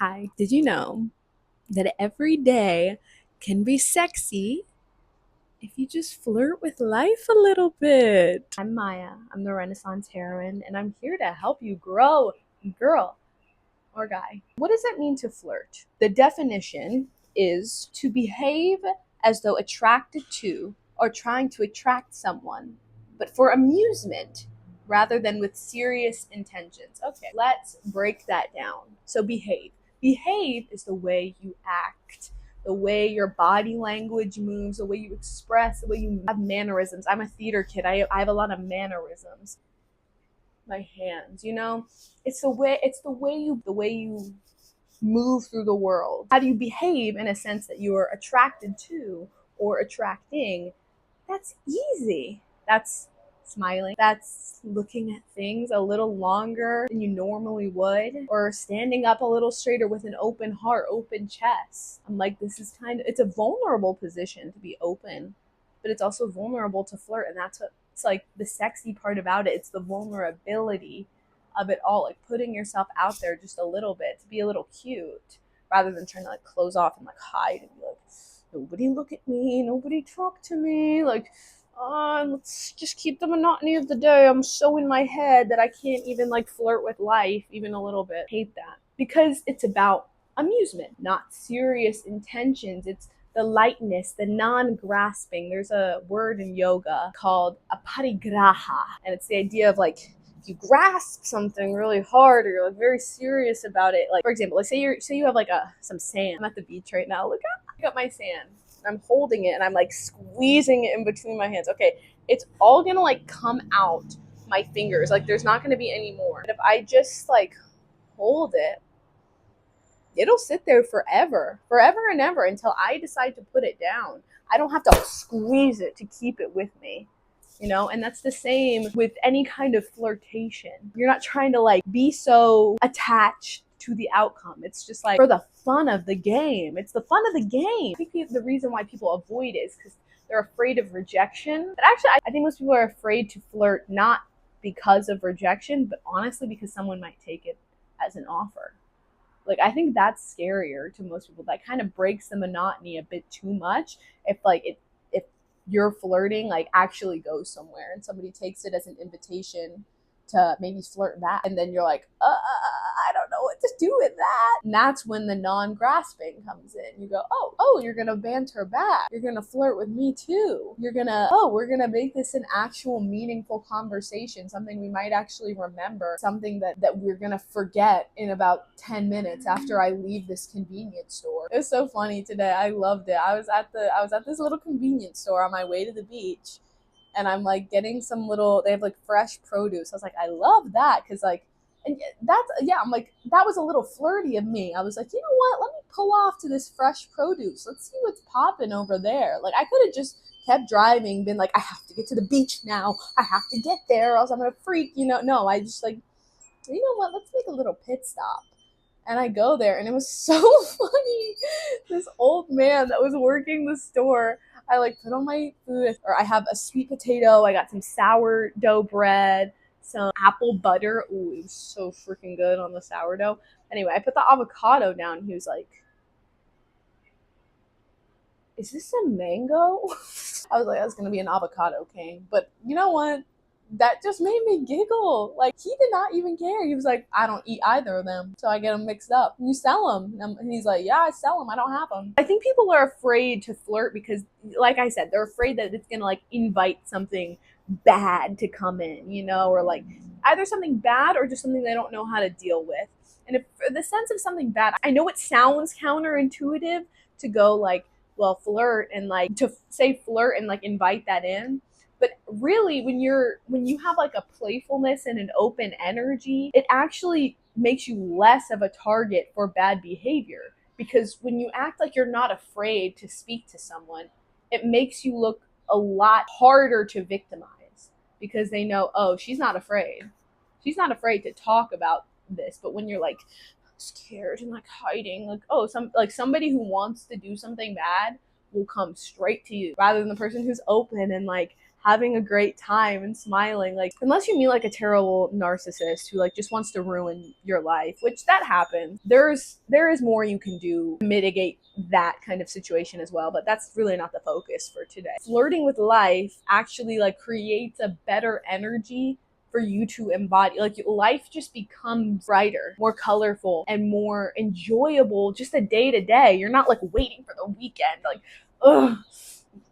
Hi, did you know that every day can be sexy if you just flirt with life a little bit? I'm Maya, I'm the Renaissance heroine, and I'm here to help you grow, girl or guy. What does it mean to flirt? The definition is to behave as though attracted to or trying to attract someone, but for amusement rather than with serious intentions. Okay, let's break that down. So, behave. Behave is the way you act, the way your body language moves, the way you express, the way you have mannerisms. I'm a theater kid, I have a lot of mannerisms. My hands, it's the way you move through the world. How do you behave in a sense that you are attracted to or attracting? That's easy. That's smiling. That's looking at things a little longer than you normally would, or standing up a little straighter with an open heart, open chest. I'm like, this is it's a vulnerable position to be open, but it's also vulnerable to flirt. And that's what it's like the sexy part about it. It's the vulnerability of it all, like putting yourself out there just a little bit to be a little cute rather than trying to like close off and like hide and be like, nobody look at me, nobody talk to me, like, let's just keep the monotony of the day. I'm so in my head that I can't even like flirt with life even a little bit. Hate that. Because it's about amusement, not serious intentions. It's the lightness, the non-grasping. There's a word in yoga called aparigraha, and it's the idea of like if you grasp something really hard or you're like very serious about it. Like for example, like say you have like some sand. I'm at the beach right now. Look at my sand. I'm holding it and I'm like squeezing it in between my hands. Okay, it's all gonna like come out my fingers. Like there's not gonna be any more. But if I just like hold it, it'll sit there forever, forever and ever until I decide to put it down. I don't have to squeeze it to keep it with me. And that's the same with any kind of flirtation. You're not trying to like be so attached to the outcome. It's just like for the fun of the game. It's the fun of the game. I think the reason why people avoid it is because they're afraid of rejection. But actually, I think most people are afraid to flirt not because of rejection, but honestly because someone might take it as an offer. Like I think that's scarier to most people. That kind of breaks the monotony a bit too much. If your flirting like actually goes somewhere and somebody takes it as an invitation to maybe flirt back, and then you're like, I don't know what to do with that. And that's when the non-grasping comes in. You go, oh, you're gonna banter back. You're gonna flirt with me too. We're gonna make this an actual meaningful conversation, something we might actually remember, something that we're gonna forget in about 10 minutes after I leave this convenience store. It was so funny today. I loved it. I was at this little convenience store on my way to the beach, and I'm like getting they have like fresh produce. I was like, I love that because like, and I'm like, that was a little flirty of me. I was like, you know what? Let me pull off to this fresh produce. Let's see what's popping over there. Like, I could have just kept driving, been like, I have to get to the beach now. I have to get there, or else I'm gonna freak. No, I just like, you know what? Let's make a little pit stop. And I go there, and it was so funny. This old man that was working the store, I like put on my food, or I have a sweet potato, I got some sourdough bread, some apple butter. Ooh, it was so freaking good on the sourdough. Anyway, I put the avocado down. He was like, is this a mango? I was like, that's gonna be an avocado king. But you know what? That just made me giggle. Like, he did not even care. He was like, I don't eat either of them, so I get them mixed up. You sell them. And he's like, yeah, I sell them. I don't have them. I think people are afraid to flirt because, like I said, they're afraid that it's gonna like invite something bad to come in, or like either something bad or just something they don't know how to deal with. And if for the sense of something bad, I know it sounds counterintuitive to go like, well, flirt and like to say flirt and like invite that in, but really when you have like a playfulness and an open energy, it actually makes you less of a target for bad behavior, because when you act like you're not afraid to speak to someone, it makes you look a lot harder to victimize, because they know, oh, she's not afraid to talk about this. But when you're like scared and like hiding, like, oh, somebody who wants to do something bad will come straight to you rather than the person who's open and like having a great time and smiling. Like, unless you meet like a terrible narcissist who like just wants to ruin your life, which that happens, there is more you can do to mitigate that kind of situation as well, but that's really not the focus for today. Flirting with life actually like creates a better energy for you to embody. Like, life just becomes brighter, more colorful, and more enjoyable just a day to day. You're not like waiting for the weekend, like, ugh,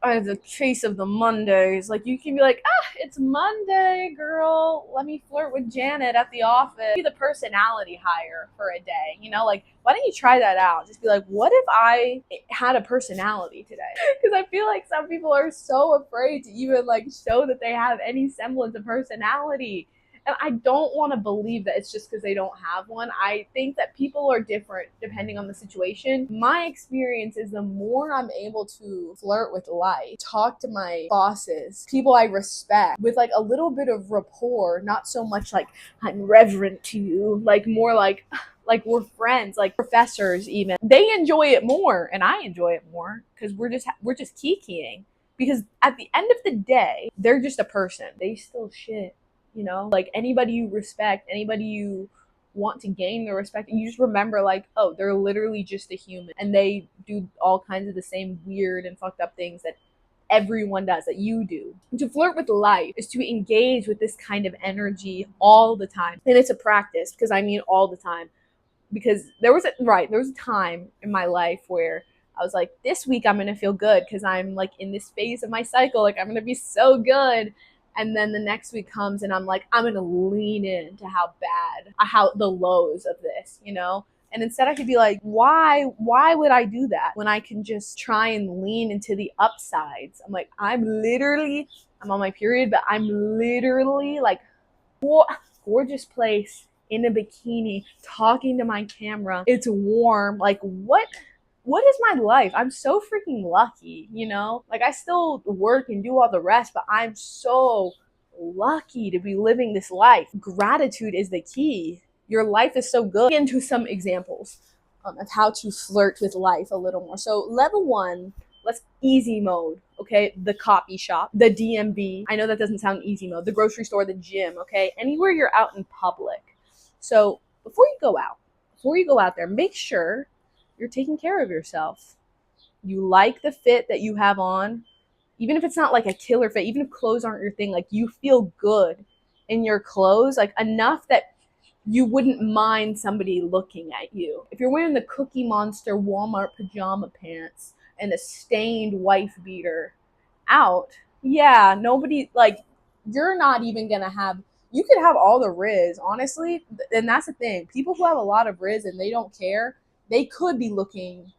I have the chase of the Mondays. Like, you can be like, it's Monday, girl. Let me flirt with Janet at the office. Be the personality hire for a day. You know, like, why don't you try that out? Just be like, what if I had a personality today? Because I feel like some people are so afraid to even like show that they have any semblance of personality. And I don't want to believe that it's just because they don't have one. I think that people are different depending on the situation. My experience is the more I'm able to flirt with life, talk to my bosses, people I respect, with like a little bit of rapport, not so much like I'm reverent to you, like more like we're friends, like professors even. They enjoy it more and I enjoy it more because we're just kikiing. Because at the end of the day, they're just a person. They still shit. You know, like anybody you respect, anybody you want to gain their respect, you just remember like, oh, they're literally just a human and they do all kinds of the same weird and fucked up things that everyone does, that you do. To flirt with life is to engage with this kind of energy all the time. And it's a practice, because I mean all the time. Because there was a time in my life where I was like, this week I'm gonna feel good because I'm like in this phase of my cycle, like I'm gonna be so good. And then the next week comes and I'm like, I'm gonna lean into how the lows of this, you know? And instead I could be like, why would I do that when I can just try and lean into the upsides? I'm like, I'm on my period, but I'm literally like, gorgeous place in a bikini talking to my camera. It's warm. Like, what is my life? I'm so freaking lucky, you know? Like, I still work and do all the rest, but I'm so lucky to be living this life. Gratitude is the key. Your life is so good. Get into some examples of how to flirt with life a little more. So level 1, let's easy mode, okay? The coffee shop, the DMV. I know that doesn't sound easy mode. The grocery store, the gym, okay? Anywhere you're out in public. So before you go out there, make sure you're taking care of yourself. You like the fit that you have on, even if it's not like a killer fit, even if clothes aren't your thing, like you feel good in your clothes, like enough that you wouldn't mind somebody looking at you. If you're wearing the Cookie Monster Walmart pajama pants and a stained wife beater out, yeah, nobody, like, you're not even gonna have, you could have all the Riz, honestly. And that's the thing. People who have a lot of Riz and they don't care, they could be looking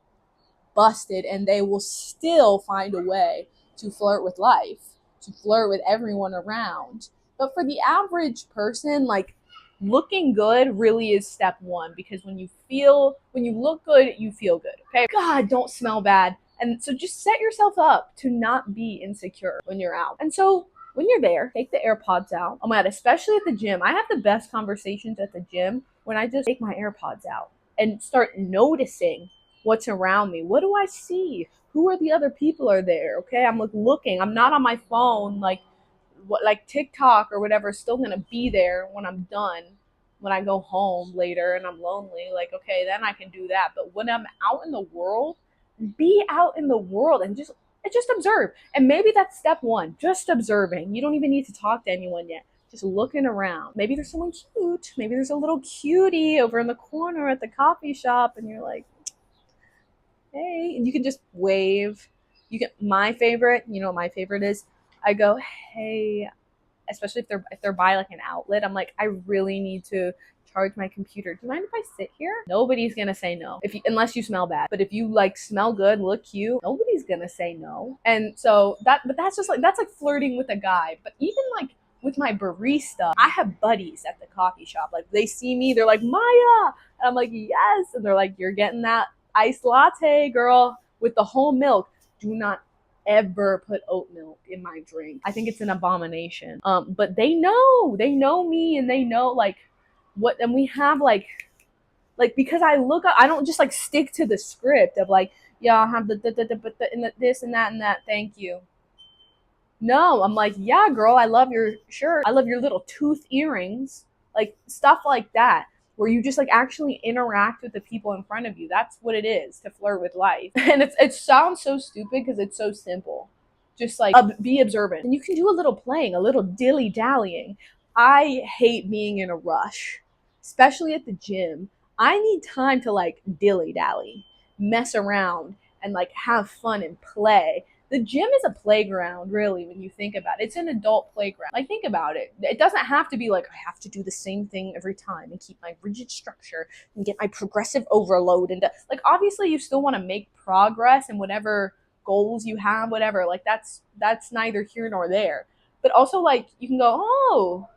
busted and they will still find a way to flirt with life, to flirt with everyone around. But for the average person, like, looking good really is step 1, because when you look good, you feel good. Okay? God, don't smell bad. And so just set yourself up to not be insecure when you're out. And so when you're there, take the AirPods out. Oh my God, especially at the gym. I have the best conversations at the gym when I just take my AirPods out and start noticing what's around me. What do I see? Who are the other people are there? Okay, I'm like looking. I'm not on my phone like TikTok or whatever is still gonna be there when I'm done. When I go home later and I'm lonely, like, okay, then I can do that. But when I'm out in the world, be out in the world and just observe. And maybe that's step 1, just observing. You don't even need to talk to anyone yet. Just looking around. Maybe there's someone cute. Maybe there's a little cutie over in the corner at the coffee shop, and you're like, hey, and you can just wave. My favorite, you know what my favorite is? I go, hey, especially if they're by like an outlet. I'm like, I really need to charge my computer. Do you mind if I sit here? Nobody's gonna say no, unless you smell bad. But if you like smell good, look cute, nobody's gonna say no. And so that's like flirting with a guy. But even like with my barista, I have buddies at the coffee shop. Like, they see me, they're like, Maya, and I'm like, yes, and they're like, you're getting that iced latte, girl, with the whole milk. Do not ever put oat milk in my drink. I think it's an abomination. But they know me, and they know like what, and we have like because I look up, I don't just like stick to the script of like, yeah, I'll have the and the this and that and that. Thank you. No, I'm like, yeah, girl, I love your shirt. I love your little tooth earrings. Like stuff like that, where you just like actually interact with the people in front of you. That's what it is to flirt with life. And it sounds so stupid because it's so simple. Just like be observant. And you can do a little playing, a little dilly dallying. I hate being in a rush, especially at the gym. I need time to like dilly dally, mess around, and like have fun and play. The gym is a playground, really, when you think about it. It's an adult playground. Like, think about it. It doesn't have to be like, I have to do the same thing every time and keep my rigid structure and get my progressive overload. And like, obviously, you still want to make progress and whatever goals you have, whatever. Like, that's neither here nor there. But also, like, you can go, oh,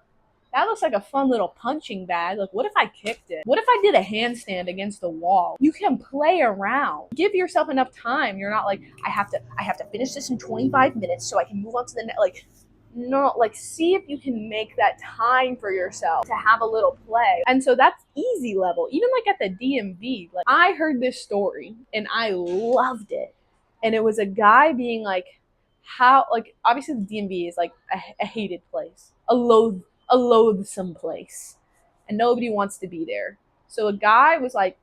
that looks like a fun little punching bag. Like, what if I kicked it? What if I did a handstand against the wall? You can play around. Give yourself enough time. You're not like, I have to finish this in 25 minutes so I can move on to the next. Like, no, like, see if you can make that time for yourself to have a little play. And so that's easy level. Even like at the DMV, like, I heard this story and I loved it. And it was a guy being like, how, like, obviously the DMV is like a hated place, a loathsome place, and nobody wants to be there. So a guy was like,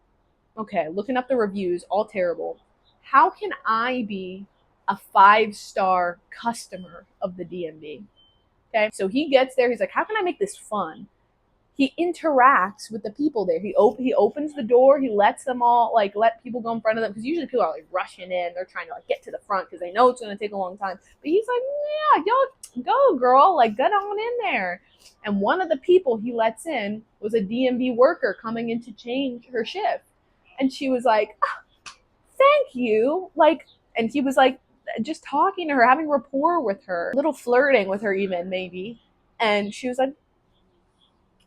okay, looking up the reviews, all terrible. How can I be a 5-star customer of the DMV? Okay, so he gets there. He's like, how can I make this fun? He interacts with the people there. He opens the door. He lets them all like let people go in front of them because usually people are like rushing in. They're trying to like get to the front because they know it's going to take a long time. But he's like, yeah, yo, go girl, like get on in there. And one of the people he lets in was a DMV worker coming in to change her shift, and she was like, oh, thank you, like, and he was like just talking to her, having rapport with her, a little flirting with her even maybe, and she was like,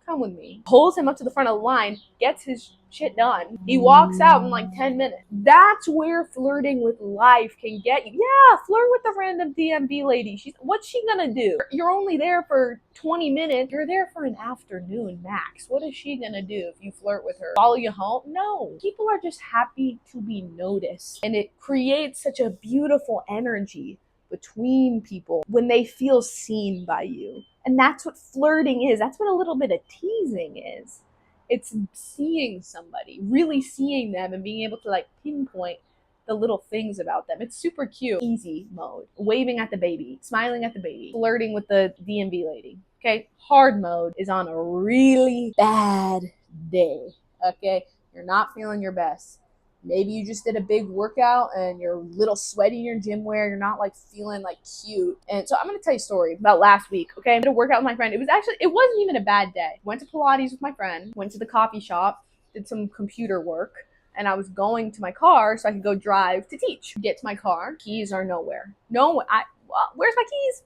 come with me. Pulls him up to the front of the line, gets his shit done. He walks out in like 10 minutes. That's where flirting with life can get you. Yeah, flirt with the random DMV lady. What's she gonna do? You're only there for 20 minutes. You're there for an afternoon max. What is she gonna do if you flirt with her? Follow you home? No. People are just happy to be noticed. And it creates such a beautiful energy between people when they feel seen by you. And that's what flirting is. That's what a little bit of teasing is. It's seeing somebody, really seeing them and being able to like pinpoint the little things about them. It's super cute. Easy mode, waving at the baby, smiling at the baby, flirting with the DMV lady. Okay, hard mode is on a really bad day. Okay, you're not feeling your best. Maybe you just did a big workout and you're a little sweaty in your gym wear. You're not like feeling like cute. And so I'm going to tell you a story about last week. Okay. I did a workout with my friend. It wasn't even a bad day. Went to Pilates with my friend, went to the coffee shop, did some computer work. And I was going to my car so I could go drive to teach. Get to my car. Keys are nowhere. Where's my keys?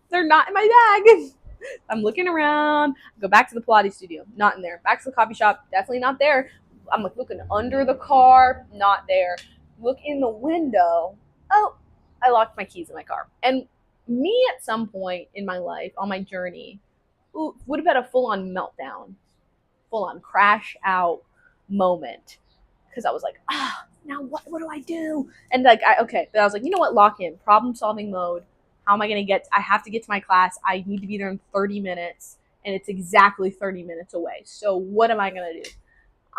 They're not in my bag. I'm looking around. Go back to the Pilates studio. Not in there. Back to the coffee shop. Definitely not there. I'm like looking under the car, not there. Look in the window. Oh, I locked my keys in my car. And me at some point in my life, on my journey, would have had a full-on meltdown, full-on crash out moment. Because I was like, now what do I do? And like, but I was like, you know what? Lock in. Problem-solving mode. How am I going to I have to get to my class. I need to be there in 30 minutes. And it's exactly 30 minutes away. So what am I going to do?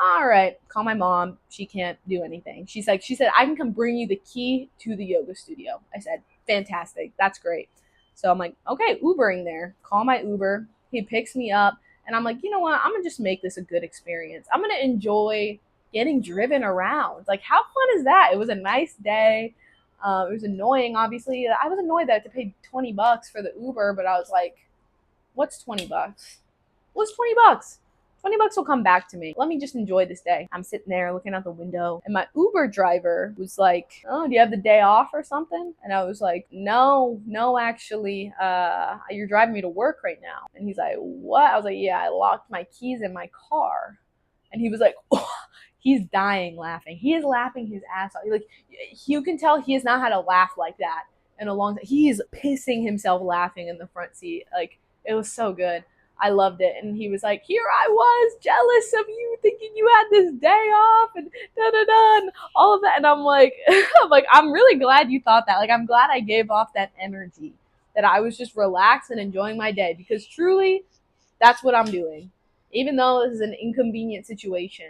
All right, call my mom. She can't do anything. She said, I can come bring you the key to the yoga studio. I said, fantastic. That's great. So I'm like, okay, Ubering there. Call my Uber. He picks me up. And I'm like, you know what? I'm going to just make this a good experience. I'm going to enjoy getting driven around. Like, how fun is that? It was a nice day. It was annoying, obviously. I was annoyed that I had to pay $20 for the Uber, but I was like, what's $20? What's $20? $20 will come back to me. Let me just enjoy this day. I'm sitting there looking out the window, and my Uber driver was like, oh, do you have the day off or something? And I was like, no, actually, you're driving me to work right now. And he's like, what? I was like, yeah, I locked my keys in my car. And he was like, oh. He's dying laughing. He is laughing his ass off. Like, you can tell he has not had a laugh like that in a long time. He is pissing himself laughing in the front seat. Like, it was so good. I loved it. And he was like, here I was jealous of you thinking you had this day off and da-da-da and all of that. And I'm like, I'm really glad you thought that. Like, I'm glad I gave off that energy that I was just relaxed and enjoying my day, because truly that's what I'm doing. Even though this is an inconvenient situation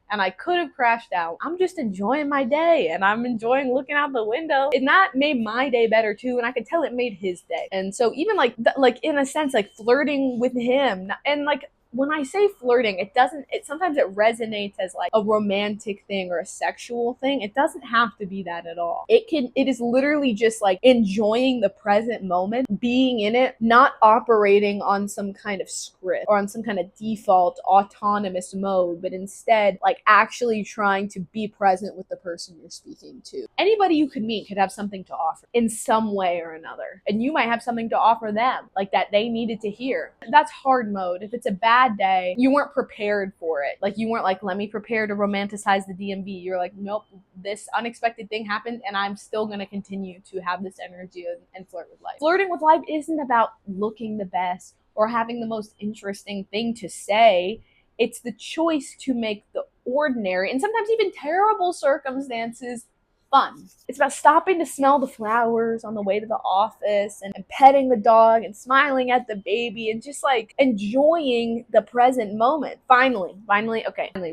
and I could have crashed out, I'm just enjoying my day and I'm enjoying looking out the window. And that made my day better too. And I could tell it made his day. And so even like in a sense, like flirting with him, and like when I say flirting, it sometimes it resonates as like a romantic thing or a sexual thing. It doesn't have to be that at all. It is literally just like enjoying the present moment, being in it, not operating on some kind of script or on some kind of default autonomous mode, but instead like actually trying to be present with the person you're speaking to. Anybody you could meet could have something to offer in some way or another. And you might have something to offer them, like that they needed to hear. That's hard mode. If it's a bad day, you weren't prepared for it. Like you weren't like, let me prepare to romanticize the DMV. You're like, nope, this unexpected thing happened and I'm still going to continue to have this energy and flirt with life. Flirting with life isn't about looking the best or having the most interesting thing to say. It's the choice to make the ordinary and sometimes even terrible circumstances fun. It's about stopping to smell the flowers on the way to the office and petting the dog and smiling at the baby and just like enjoying the present moment. Finally,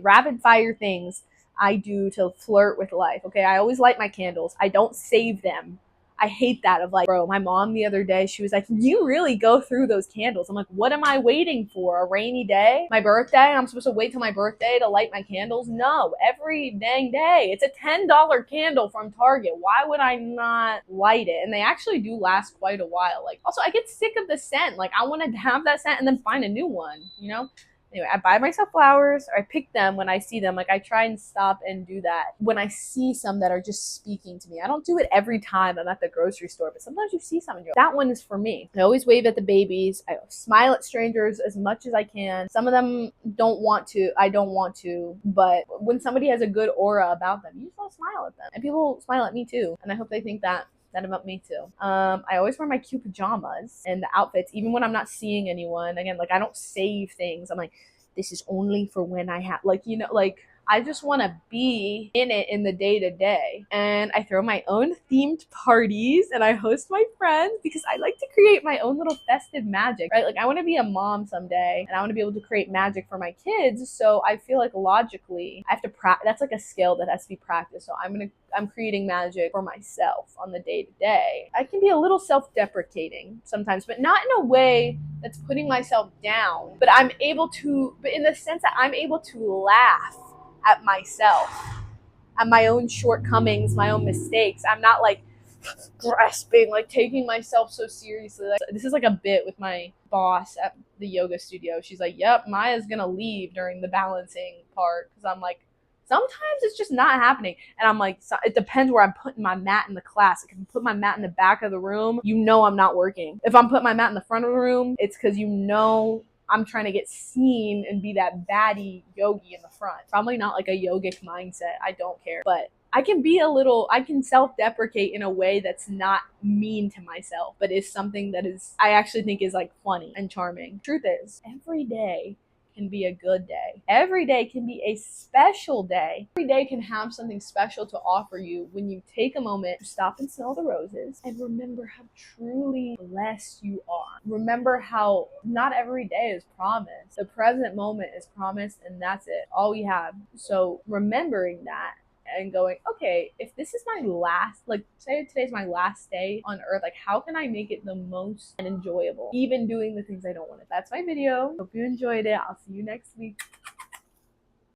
rapid fire things I do to flirt with life. Okay, I always light my candles. I don't save them. I hate that. Of like, bro, my mom the other day, she was like, you really go through those candles. I'm like, what am I waiting for? A rainy day? My birthday? I'm supposed to wait till my birthday to light my candles? No, every dang day. It's a $10 candle from Target. Why would I not light it? And they actually do last quite a while. Like, also, I get sick of the scent. Like, I want to have that scent and then find a new one, you know? Anyway, I buy myself flowers, or I pick them when I see them. Like I try and stop and do that when I see some that are just speaking to me. I don't do it every time I'm at the grocery store, but sometimes you see some and you're like, that one is for me. I always wave at the babies. I smile at strangers as much as I can. Some of them don't want to. I don't want to. But when somebody has a good aura about them, you just want to smile at them. And people smile at me too. And I hope they think that about me too. I always wear my cute pajamas and the outfits, even when I'm not seeing anyone. Again, like I don't save things. I'm like, this is only for when I have, like, you know, like I just want to be in it in the day to day. And I throw my own themed parties and I host my friends because I like to create my own little festive magic, right? Like I want to be a mom someday and I want to be able to create magic for my kids. So I feel like logically I have to practice. That's like a skill that has to be practiced. So I'm creating magic for myself on the day to day. I can be a little self-deprecating sometimes, but not in a way that's putting myself down, but in the sense that I'm able to laugh at myself, at my own shortcomings, my own mistakes. I'm not like grasping, like taking myself so seriously. Like this is like a bit with my boss at the yoga studio. She's like, yep, Maya's gonna leave during the balancing part because I'm like, sometimes it's just not happening. And I'm like, it depends where I'm putting my mat in the class. If I put my mat in the back of the room, you know I'm not working. If I'm putting my mat in the front of the room, it's because you know I'm trying to get seen and be that baddie yogi in the front. Probably not like a yogic mindset. I don't care. But I can self-deprecate in a way that's not mean to myself, but is something that I actually think is like funny and charming. Truth is, every day can be a good day. Every day can be a special day. Every day can have something special to offer you when you take a moment to stop and smell the roses and remember how truly blessed you are. Remember how not every day is promised. The present moment is promised and that's it. All we have. So remembering that and going, okay, if this is my last, like say today's my last day on earth, like how can I make it the most and enjoyable, even doing the things I don't want to. That's my video. Hope you enjoyed it. I'll see you next week.